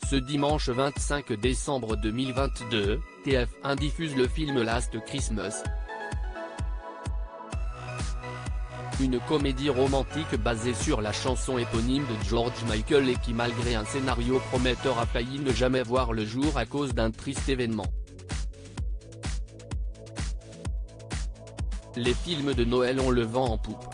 Ce dimanche 25 décembre 2022, TF1 diffuse le film Last Christmas. Une comédie romantique basée sur la chanson éponyme de George Michael et qui malgré un scénario prometteur a failli ne jamais voir le jour à cause d'un triste événement. Les films de Noël ont le vent en poupe.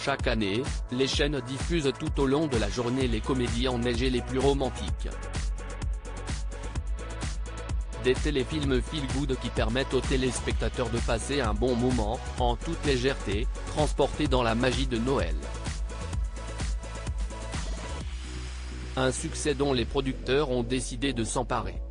Chaque année, les chaînes diffusent tout au long de la journée les comédies enneigées les plus romantiques. Des téléfilms feel-good qui permettent aux téléspectateurs de passer un bon moment, en toute légèreté, transportés dans la magie de Noël. Un succès dont les producteurs ont décidé de s'emparer.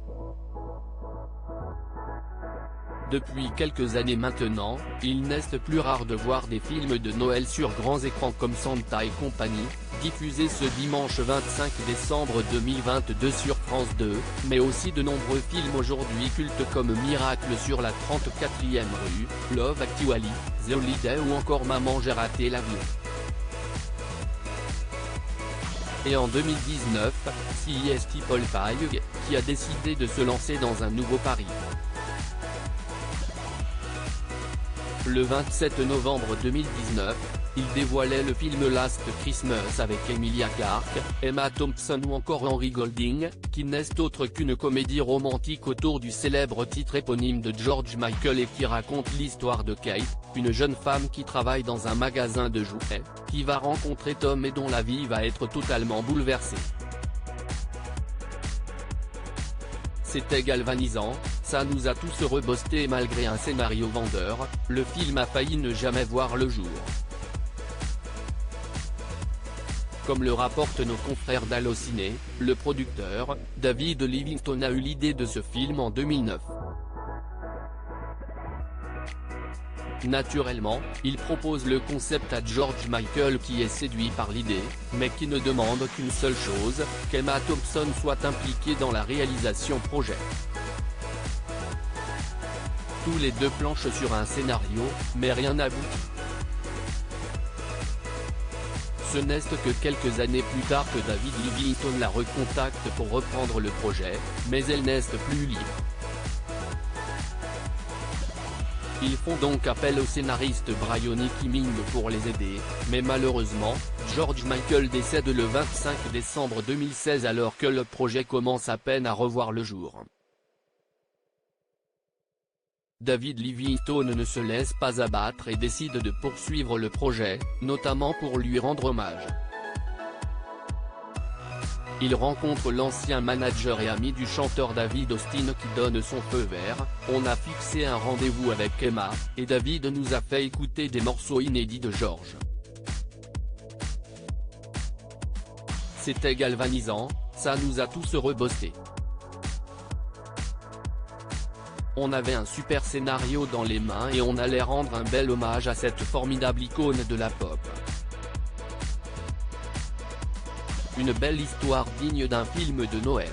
Depuis quelques années maintenant, il n'est plus rare de voir des films de Noël sur grands écrans comme Santa et compagnie, diffusés ce dimanche 25 décembre 2022 sur France 2, mais aussi de nombreux films aujourd'hui cultes comme Miracle sur la 34e rue, Love Actually, The Holiday ou encore Maman j'ai raté l'avion. Et en 2019, c'est People Pie qui a décidé de se lancer dans un nouveau pari. Le 27 novembre 2019, il dévoilait le film Last Christmas avec Emilia Clarke, Emma Thompson ou encore Henry Golding, qui n'est autre qu'une comédie romantique autour du célèbre titre éponyme de George Michael et qui raconte l'histoire de Kate, une jeune femme qui travaille dans un magasin de jouets, qui va rencontrer Tom et dont la vie va être totalement bouleversée. C'était galvanisant, ça nous a tous rebosté et malgré un scénario vendeur, le film a failli ne jamais voir le jour. Comme le rapportent nos confrères d'Allociné, le producteur, David Livingstone a eu l'idée de ce film en 2009. Naturellement, il propose le concept à George Michael qui est séduit par l'idée, mais qui ne demande qu'une seule chose, qu'Emma Thompson soit impliquée dans la réalisation projet. Tous les deux planchent sur un scénario, mais rien n'aboutit. Ce n'est que quelques années plus tard que David Livingstone la recontacte pour reprendre le projet, mais elle n'est plus libre. Ils font donc appel au scénariste Brian Kimming pour les aider, mais malheureusement, George Michael décède le 25 décembre 2016 alors que le projet commence à peine à revoir le jour. David Livingstone ne se laisse pas abattre et décide de poursuivre le projet, notamment pour lui rendre hommage. Il rencontre l'ancien manager et ami du chanteur David Austin qui donne son feu vert. On a fixé un rendez-vous avec Emma, et David nous a fait écouter des morceaux inédits de George. C'était galvanisant, ça nous a tous rebosté. On avait un super scénario dans les mains et on allait rendre un bel hommage à cette formidable icône de la pop. Une belle histoire digne d'un film de Noël.